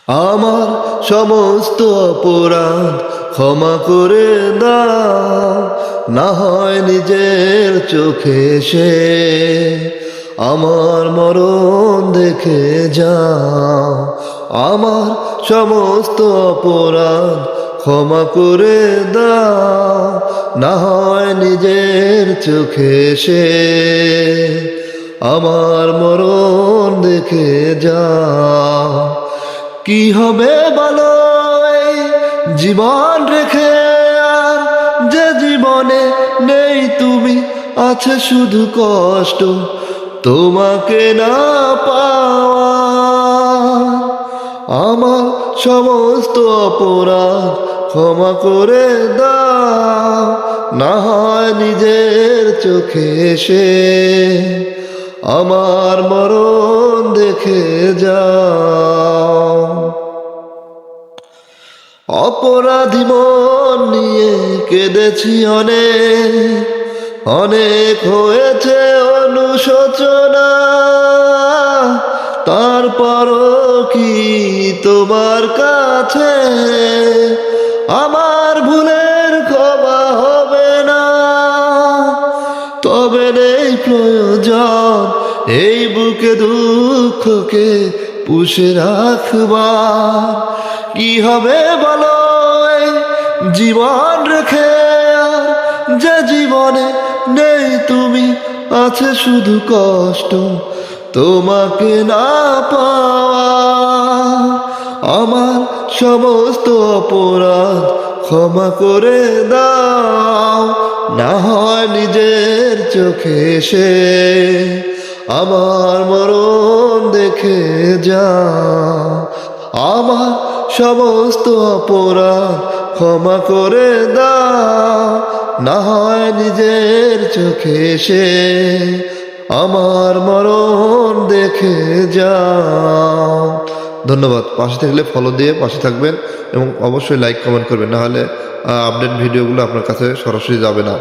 আমার সমস্ত অপরাধ ক্ষমা করে দাও, না হয় নিজের চোখে সে আমার মরণ দেখে যাও। আমার সমস্ত অপরাধ ক্ষমা করে দাও, না হয় নিজের চোখে সে আমার মরণ দেখে যাও। কি হবে বলো এই জীবন রেখে, আর যে জীবনে নেই তুমি, আছে শুধু কষ্ট তোমাকে না পাওয়া। আমার সমস্ত অপরাধ ক্ষমা করে দাও, না হয় নিজের চোখে সে আমার মরণ দেখে যাও। অপরাধী মন নিয়ে কেঁদেছি অনেক, অনেক হয়েছে অনুশোচনা, তারপরও কি তোমার কাছে আমার ভুলের ক্ষমা হবে না? তবে নেই প্রয়োজন এই বুকে দুঃখকে পুষে রাখবার। কি হবে বলো এই জীবন রেখে, আর যে জীবনে নেই তুমি, আছে শুধু কষ্ট তোমাকে না পাওয়া। আমার সমস্ত অপরাধ ক্ষমা করে দাও, না হয় নিজের চোখে সে আমার মরণ দেখে যাও। আমার সমস্ত অপরাধ ক্ষমা করে দাও, না হয় নিজের চোখে সে আমার মরণ দেখে যাও। ধন্যবাদ। পাশে থাকলে ফলো দিয়ে পাশে থাকবেন এবং অবশ্যই লাইক কমেন্ট করবেন, নাহলে আপডেট ভিডিওগুলো আপনার কাছে সরাসরি যাবে না।